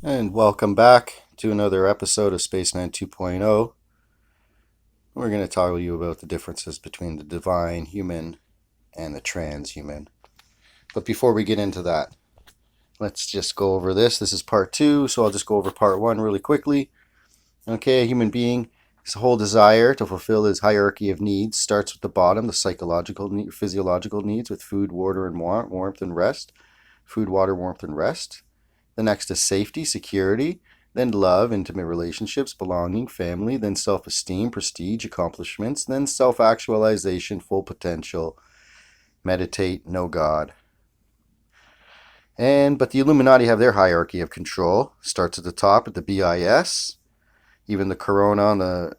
And welcome back to another episode of Spaceman 2.0. We're going to talk to you about the differences between the divine human and the transhuman. But before we get into that, let's just go over this. This is part 2, so I'll just go over part 1 really quickly. Okay, a human being, his whole desire to fulfill his hierarchy of needs starts with the bottom, the psychological, physiological needs with food, water, and warmth and rest. Food, water, warmth, and rest. The next is safety, security, then love, intimate relationships, belonging, family, then self-esteem, prestige, accomplishments, then self-actualization, full potential, meditate, know God. But the Illuminati have their hierarchy of control. Starts at the top at the BIS. Even the corona, the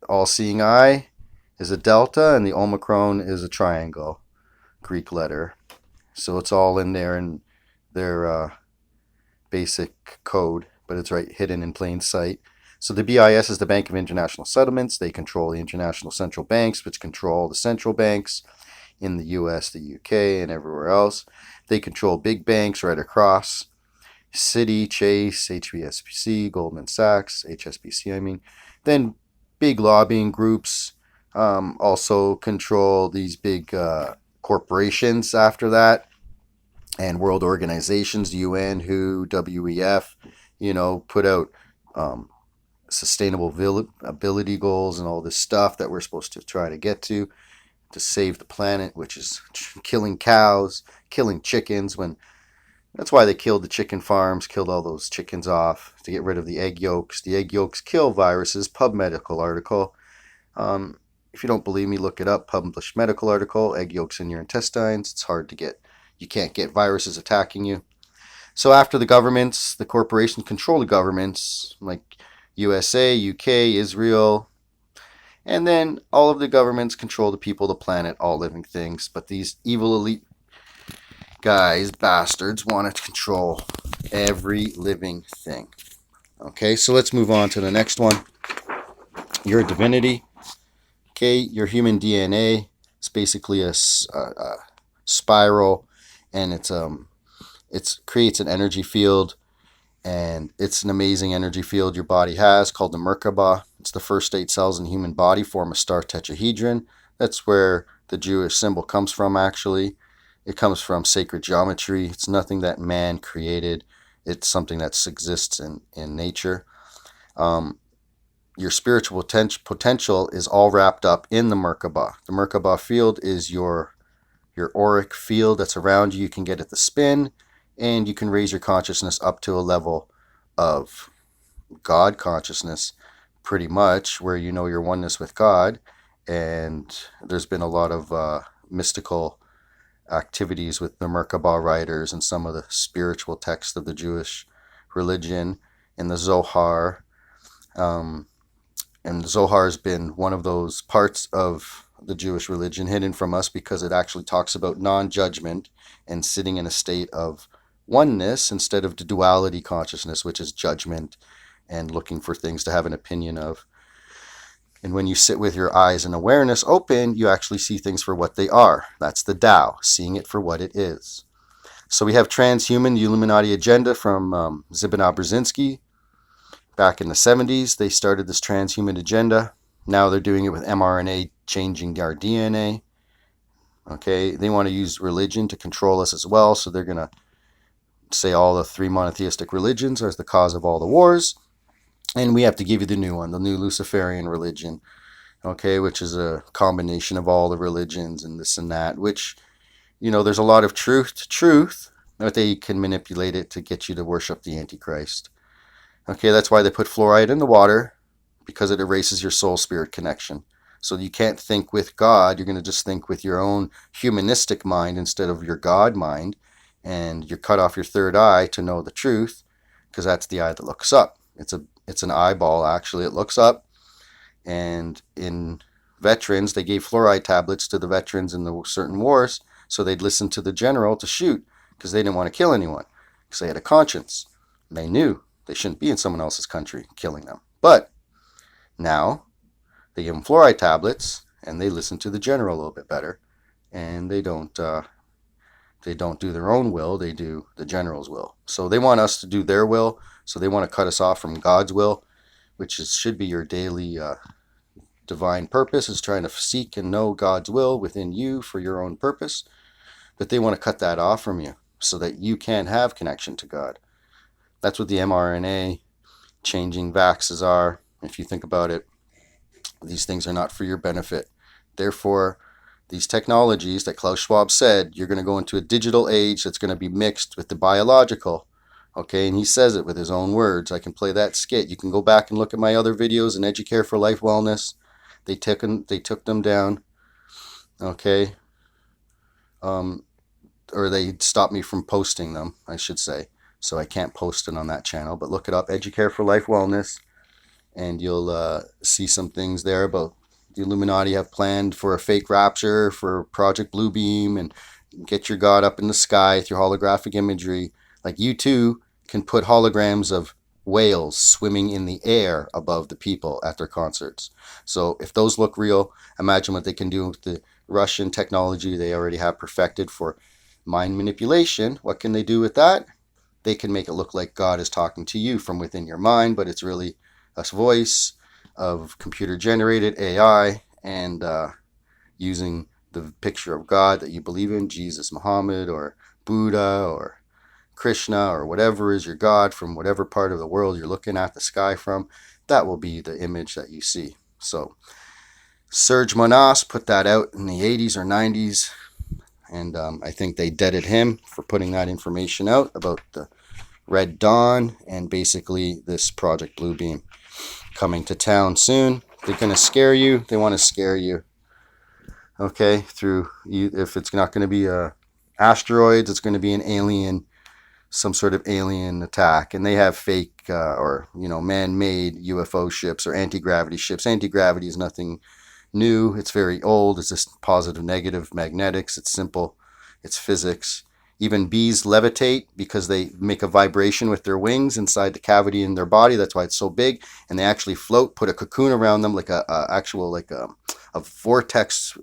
all-seeing eye, is a delta, and the Omicron is a triangle, Greek letter. So it's all in there in their basic code, but it's right hidden in plain sight. So the BIS is the Bank of International Settlements. They control the international central banks, which control the central banks in the US, the UK, and everywhere else. They control big banks right across. Citi, Chase, HSBC, Goldman Sachs, HSBC, I mean. Then big lobbying groups also control these big corporations after that. And world organizations, UN, WHO, WEF, put out sustainable ability goals and all this stuff that we're supposed to try to get to save the planet, which is killing cows, killing chickens. That's why they killed the chicken farms, killed all those chickens off to get rid of the egg yolks. The egg yolks kill viruses. Pub medical article. If you don't believe me, look it up. Published medical article. Egg yolks in your intestines. It's hard to get. You can't get viruses attacking you. So after the governments, the corporations control the governments, like USA, UK, Israel, and then all of the governments control the people, the planet, all living things. But these evil elite guys, bastards, want to control every living thing. Okay, so let's move on to the next one. Your divinity. Okay, your human DNA is basically a spiral, and it creates an energy field, and it's an amazing energy field your body has called the Merkaba. It's the first 8 cells in the human body form a star tetrahedron. That's where the Jewish symbol comes from, actually. It comes from sacred geometry. It's nothing that man created. It's something that exists in nature. Your spiritual potential is all wrapped up in the Merkaba. The Merkaba field is your auric field that's around you. You can get it to spin, and you can raise your consciousness up to a level of God consciousness, pretty much, where you know your oneness with God. And there's been a lot of mystical activities with the Merkaba writers and some of the spiritual texts of the Jewish religion in the Zohar. And the Zohar has been one of those parts of the Jewish religion hidden from us because it actually talks about non-judgment and sitting in a state of oneness instead of the duality consciousness, which is judgment and looking for things to have an opinion of. And when you sit with your eyes and awareness open, you actually see things for what they are. That's the Tao, seeing it for what it is. So we have Transhuman, the Illuminati agenda from Zbigniew Brzezinski. Back in the 70s, they started this transhuman agenda. Now they're doing it with mRNA, changing our DNA. Okay, they want to use religion to control us as well. So they're going to say all the 3 monotheistic religions are the cause of all the wars. And we have to give you the new one, the new Luciferian religion, okay, which is a combination of all the religions and this and that, which, there's a lot of truth to truth, but they can manipulate it to get you to worship the Antichrist. Okay, that's why they put fluoride in the water, because it erases your soul-spirit connection. So you can't think with God, you're going to just think with your own humanistic mind instead of your God mind, and you're cut off your third eye to know the truth, because that's the eye that looks up. It's an eyeball, actually. It looks up. And in veterans, they gave fluoride tablets to the veterans in the certain wars so they'd listen to the general to shoot because they didn't want to kill anyone because they had a conscience. They knew they shouldn't be in someone else's country killing them. But now they give them fluoride tablets and they listen to the general a little bit better, and they don't They don't do their own will, they do the general's will. So they want us to do their will, so they want to cut us off from God's will, which should be your daily divine purpose, is trying to seek and know God's will within you for your own purpose. But they want to cut that off from you so that you can't have connection to God. That's what the mRNA changing vaxes are. If you think about it, these things are not for your benefit. Therefore, these technologies that Klaus Schwab said, you're going to go into a digital age that's going to be mixed with the biological. Okay, and he says it with his own words. I can play that skit. You can go back and look at my other videos in Educare for Life Wellness. They took them down. Okay. Or they stopped me from posting them, I should say. So I can't post it on that channel. But look it up, Educare for Life Wellness, and you'll see some things there about the Illuminati have planned for a fake rapture for Project Bluebeam, and get your God up in the sky with your holographic imagery. Like, you too can put holograms of whales swimming in the air above the people at their concerts. So if those look real, imagine what they can do with the Russian technology they already have perfected for mind manipulation. What can they do with that? They can make it look like God is talking to you from within your mind, but it's really a voice of computer generated AI, and using the picture of God that you believe in, Jesus, Muhammad, or Buddha, or Krishna, or whatever is your God from whatever part of the world you're looking at the sky from. That will be the image that you see. So Serge Monas put that out in the 80s or 90s, and I think they deaded him for putting that information out about the Red Dawn and basically this Project Bluebeam coming to town soon. They're going to scare you. They want to scare you. Okay, through you. If it's not going to be asteroids, it's going to be an alien, some sort of alien attack. And they have fake or man-made UFO ships or anti-gravity ships. Anti-gravity is nothing new. It's very old. It's just positive, negative magnetics. It's simple. It's physics. Even bees levitate because they make a vibration with their wings inside the cavity in their body. That's why it's so big. And they actually float, put a cocoon around them like a vortex,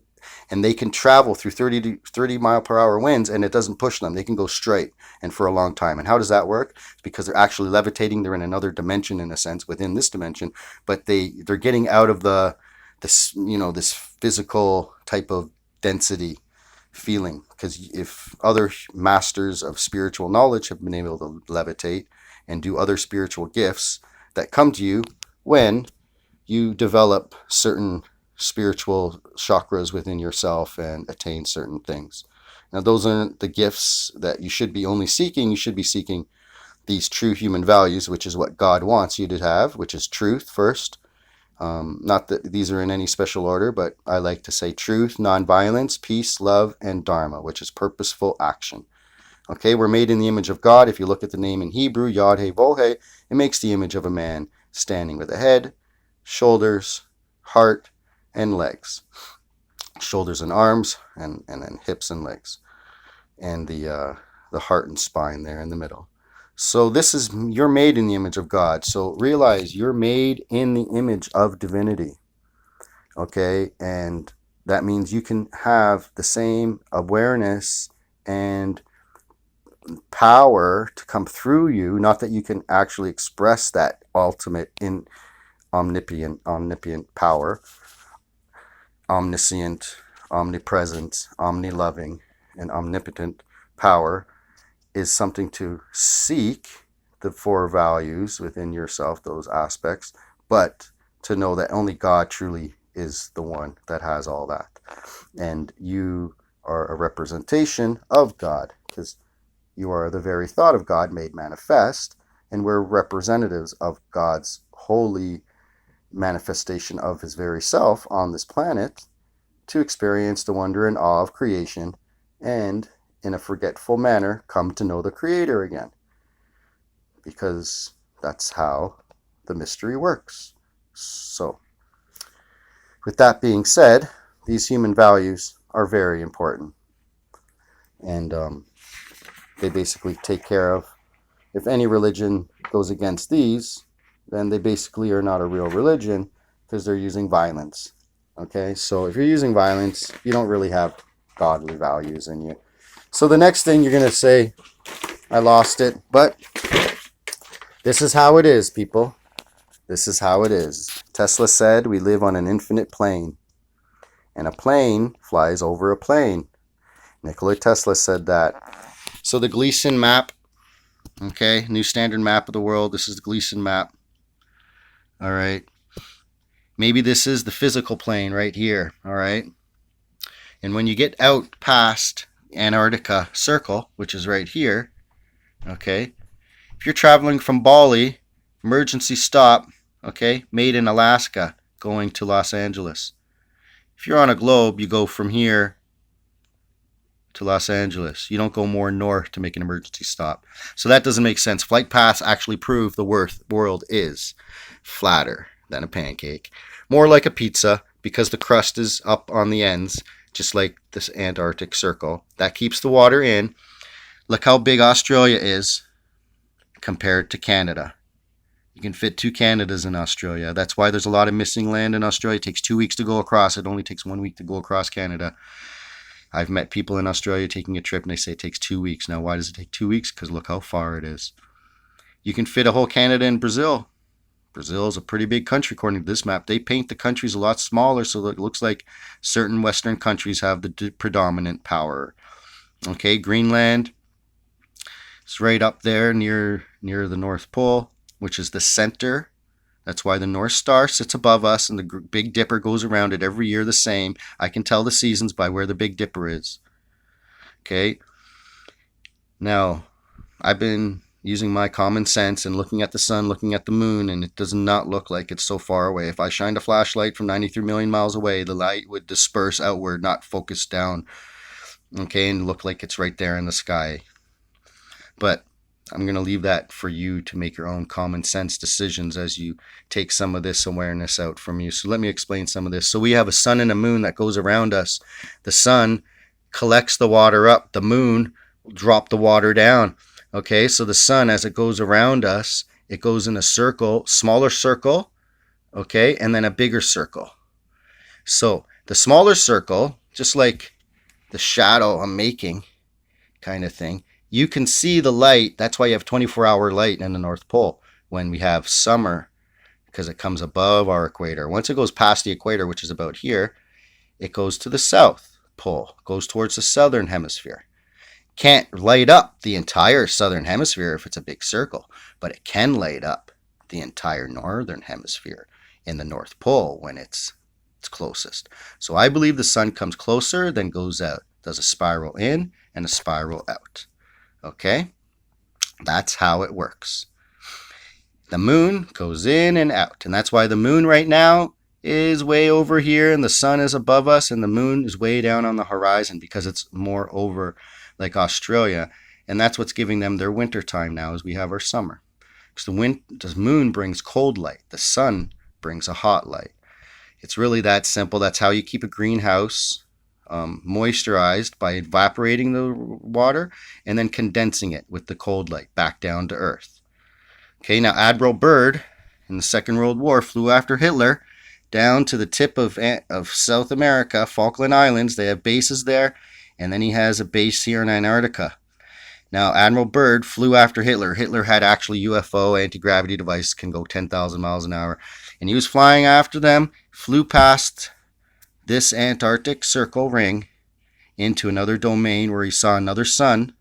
and they can travel through 30 mile per hour winds, and it doesn't push them. They can go straight and for a long time. And how does that work? It's because they're actually levitating. They're in another dimension, in a sense, within this dimension, but they're getting out of this physical type of density feeling. Because if other masters of spiritual knowledge have been able to levitate and do other spiritual gifts that come to you when you develop certain spiritual chakras within yourself and attain certain things. Now, those aren't the gifts that you should be only seeking. You should be seeking these true human values, which is what God wants you to have, which is truth first. Not that these are in any special order, but I like to say truth, nonviolence, peace, love, and dharma, which is purposeful action. Okay, we're made in the image of God. If you look at the name in Hebrew, Yod-Heh-Vov-Heh, it makes the image of a man standing with a head, shoulders, heart, and legs. Shoulders and arms, and then hips and legs. And the heart and spine there in the middle. So you're made in the image of God. So realize you're made in the image of divinity. Okay, and that means you can have the same awareness and power to come through you. Not that you can actually express that ultimate in omnipotent power, omniscient, omnipresent, omniloving, and omnipotent power is something to seek, the four values within yourself, those aspects, but to know that only God truly is the one that has all that. And you are a representation of God, because you are the very thought of God made manifest, and we're representatives of God's holy manifestation of his very self on this planet to experience the wonder and awe of creation, and in a forgetful manner come to know the Creator again, because that's how the mystery works. So with that being said, these human values are very important, and they basically take care of, if any religion goes against these, then they basically are not a real religion, because they're using violence. Okay, so if you're using violence, you don't really have godly values in you. So the next thing you're going to say, I lost it, but this is how it is, people. This is how it is. Tesla said we live on an infinite plane, and a plane flies over a plane. Nikola Tesla said that. So the Gleason map, okay, new standard map of the world. This is the Gleason map. All right. Maybe this is the physical plane right here. All right. And when you get out past Antarctica Circle, which is right here, okay, if you're traveling from Bali, emergency stop, okay, made in Alaska, going to Los Angeles. If you're on a globe, you go from here to Los Angeles. You don't go more north to make an emergency stop. So that doesn't make sense. Flight paths actually prove the world is flatter than a pancake. More like a pizza because the crust is up on the ends, just like this Antarctic Circle. That keeps the water in. Look how big Australia is compared to Canada. You can fit 2 Canadas in Australia. That's why there's a lot of missing land in Australia. It takes 2 weeks to go across. It only takes 1 week to go across Canada. I've met people in Australia taking a trip and they say it takes 2 weeks. Now, why does it take 2 weeks? Because look how far it is. You can fit a whole Canada in Brazil. Brazil is a pretty big country according to this map. They paint the countries a lot smaller so that it looks like certain Western countries have the predominant power. Okay, Greenland is right up there near the North Pole, which is the center. That's why the North Star sits above us and the Big Dipper goes around it every year the same. I can tell the seasons by where the Big Dipper is. Okay. Now, I've been using my common sense and looking at the sun, looking at the moon, and it does not look like it's so far away. If I shined a flashlight from 93 million miles away, the light would disperse outward, not focus down. Okay, and look like it's right there in the sky. But I'm going to leave that for you to make your own common sense decisions as you take some of this awareness out from you. So let me explain some of this. So we have a sun and a moon that goes around us. The sun collects the water up. The moon will drop the water down. Okay, so the sun, as it goes around us, it goes in a circle, smaller circle, okay, and then a bigger circle. So the smaller circle, just like the shadow I'm making kind of thing, you can see the light. That's why you have 24-hour light in the North Pole when we have summer, because it comes above our equator. Once it goes past the equator, which is about here, it goes to the South Pole, goes towards the southern hemisphere. Can't light up the entire southern hemisphere if it's a big circle, but it can light up the entire northern hemisphere in the North Pole when it's closest. So I believe the sun comes closer, then goes out, does a spiral in and a spiral out. Okay, that's how it works. The moon goes in and out, and that's why the moon right now is way over here and the sun is above us and the moon is way down on the horizon because it's more over like Australia, and that's what's giving them their winter time now as we have our summer. Because the moon brings cold light, the sun brings a hot light. It's really that simple. That's how you keep a greenhouse moisturized, by evaporating the water and then condensing it with the cold light back down to Earth. Okay, now Admiral Byrd in the Second World War flew after Hitler down to the tip of South America, Falkland Islands. They have bases there, and then he has a base here in Antarctica. Now Admiral Byrd flew after Hitler. Hitler had actually UFO anti-gravity device, can go 10,000 miles an hour, and he was flying after them, flew past this Antarctic Circle ring into another domain where he saw another sun,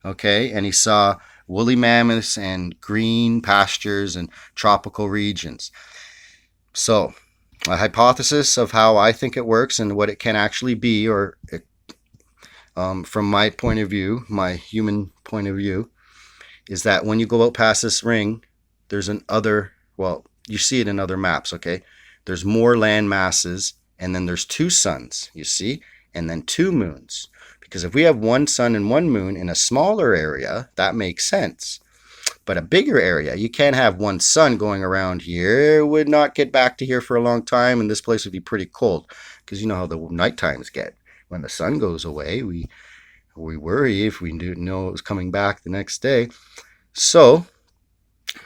okay, and he saw woolly mammoths and green pastures and tropical regions. So a hypothesis of how I think it works and what it can actually be, or from my point of view, my human point of view, is that when you go out past this ring, there's you see it in other maps, okay? There's more land masses, and then there's 2 suns, you see, and then 2 moons. Because if we have 1 sun and 1 moon in a smaller area, that makes sense. But a bigger area, you can't have 1 sun going around here. It would not get back to here for a long time, and this place would be pretty cold. Because you know how the night times get. When the sun goes away, we worry if we didn't know it was coming back the next day. So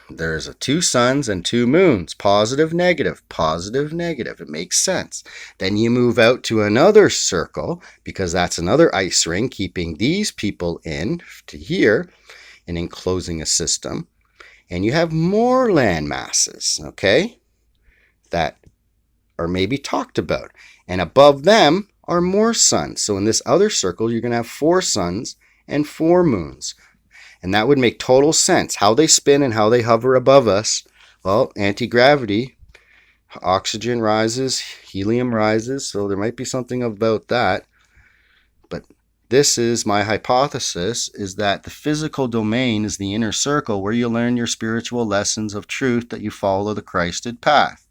There's two suns and two moons. Positive, negative, positive, negative. It makes sense. Then you move out to another circle because that's another ice ring keeping these people in to here and enclosing a system. And you have more land masses, okay, that are maybe talked about. And above them are more suns. So in this other circle, you're going to have 4 suns and 4 moons. And that would make total sense. How they spin and how they hover above us. Well, anti-gravity, oxygen rises, helium rises, so there might be something about that. But this is my hypothesis, is that the physical domain is the inner circle where you learn your spiritual lessons of truth that you follow the Christed path.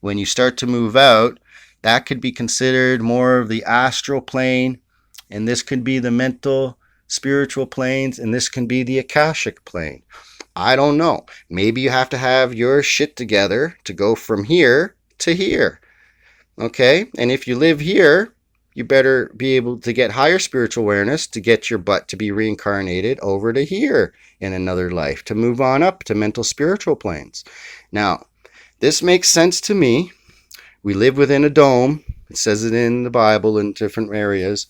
When you start to move out, that could be considered more of the astral plane, and this could be the mental spiritual planes, and this can be the Akashic plane. I don't know. Maybe you have to have your shit together to go from here to here. Okay? And if you live here, you better be able to get higher spiritual awareness to get your butt to be reincarnated over to here in another life, to move on up to mental spiritual planes. Now, this makes sense to me. We live within a dome. It says it in the Bible in different areas.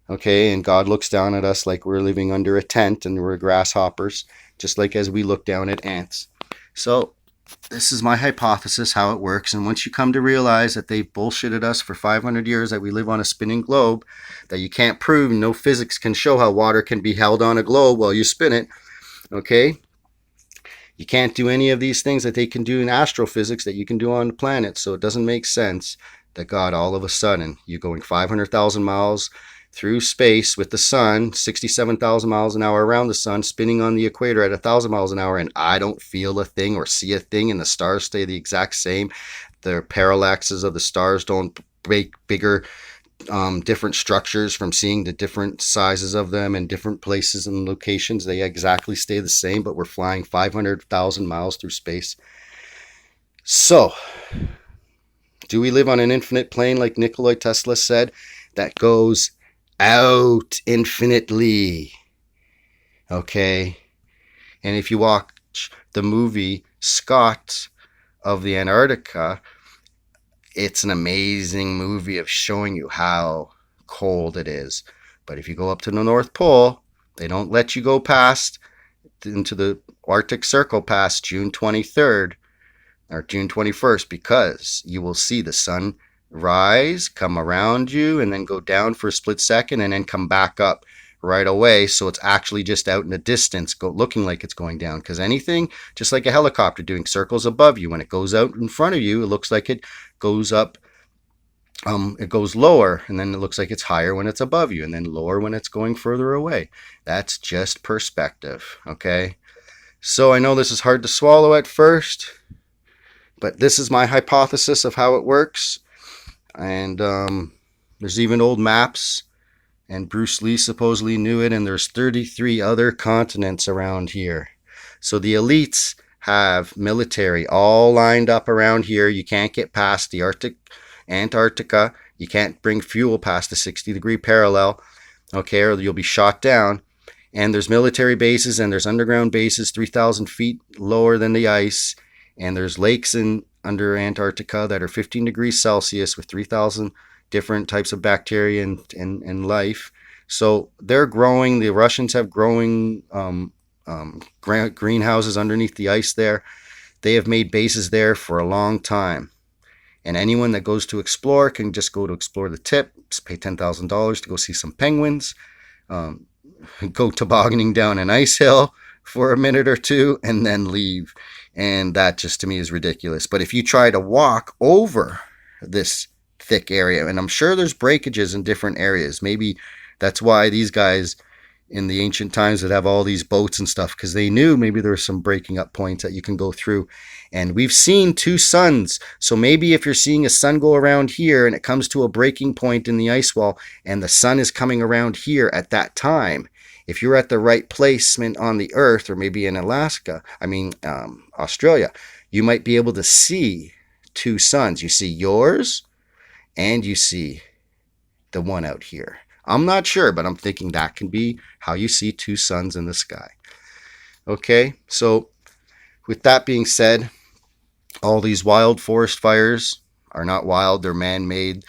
Okay, and God looks down at us like we're living under a tent and we're grasshoppers, just like as we look down at ants. So this is my hypothesis, how it works. And once you come to realize that they've bullshitted us for 500 years, that we live on a spinning globe, that you can't prove, no physics can show how water can be held on a globe while you spin it, okay? You can't do any of these things that they can do in astrophysics that you can do on the planet. So it doesn't make sense that God, all of a sudden, you're going 500,000 miles through space with the sun, 67,000 miles an hour around the sun, spinning on the equator at 1,000 miles an hour, and I don't feel a thing or see a thing, and the stars stay the exact same. The parallaxes of the stars don't break bigger, different structures from seeing the different sizes of them in different places and locations. They exactly stay the same, but we're flying 500,000 miles through space. So, do we live on an infinite plane like Nikola Tesla said, that goes out infinitely? Okay. And if you watch the movie Scott of the Antarctica, it's an amazing movie of showing you how cold it is. But if you go up to the North Pole, they don't let you go past into the Arctic Circle past June 23rd or June 21st, because you will see the sun rise, come around you, and then go down for a split second and then come back up right away. So it's actually just out in the distance, looking like it's going down. Because anything, just like a helicopter doing circles above you, when it goes out in front of you, it looks like it goes up, it goes lower, and then it looks like it's higher when it's above you, and then lower when it's going further away. That's just perspective, okay? So I know this is hard to swallow at first, but this is my hypothesis of how it works. And there's even old maps, and Bruce Lee supposedly knew it, and there's 33 other continents around here. So the elites have military all lined up around here. You can't get past the Antarctica. You can't bring fuel past the 60-degree parallel, okay, or you'll be shot down. And there's military bases and there's underground bases 3,000 feet lower than the ice. And there's lakes under Antarctica that are 15 degrees Celsius with 3,000 different types of bacteria and life. So they're growing. The Russians have growing greenhouses underneath the ice there. They have made bases there for a long time. And anyone that goes to explore can just go to explore the tip, pay $10,000 to go see some penguins, go tobogganing down an ice hill for a minute or two, and then leave. And that just to me is ridiculous. But if you try to walk over this thick area, and I'm sure there's breakages in different areas, maybe that's why these guys in the ancient times would have all these boats and stuff, because they knew maybe there were some breaking up points that you can go through. And we've seen 2 suns. So maybe if you're seeing a sun go around here and it comes to a breaking point in the ice wall and the sun is coming around here at that time, if you're at the right placement on the earth, or maybe in Australia, you might be able to see 2 suns. You see yours and you see the one out here. I'm not sure, but I'm thinking that can be how you see 2 suns in the sky. Okay, so With that being said, all these wild forest fires are not wild, they're man-made.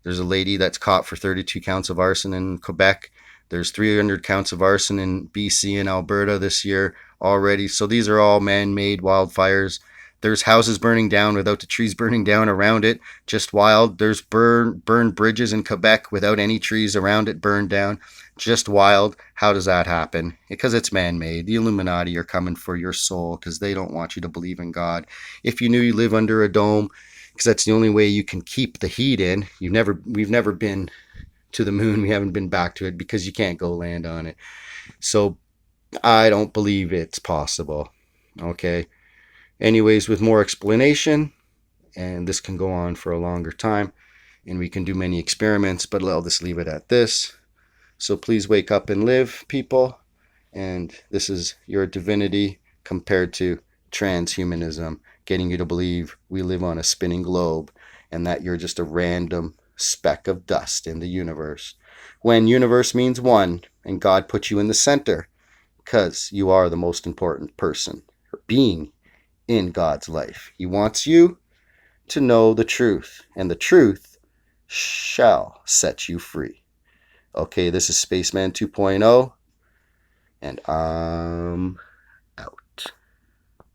There's a lady that's caught for 32 counts of arson in Quebec. There's 300 counts of arson in BC and Alberta this year already. So these are all man-made wildfires. There's houses burning down without the trees burning down around it. Just wild. There's burned bridges in Quebec without any trees around it burned down. Just wild. How does that happen? Because it's man-made. The Illuminati are coming for your soul because they don't want you to believe in God. If you knew you live under a dome, because that's the only way you can keep the heat in. We've never been to the moon. We haven't been back to it because you can't go land on it. So I don't believe it's possible. Okay. Anyways, with more explanation, and this can go on for a longer time, and we can do many experiments, but I'll just leave it at this. So please wake up and live, people. And this is your divinity compared to transhumanism, getting you to believe we live on a spinning globe and that you're just a random speck of dust in the universe. When universe means one and God put you in the center because you are the most important person or being in God's life. He wants you to know the truth, and the truth shall set you free. Okay, this is Spaceman 2.0, and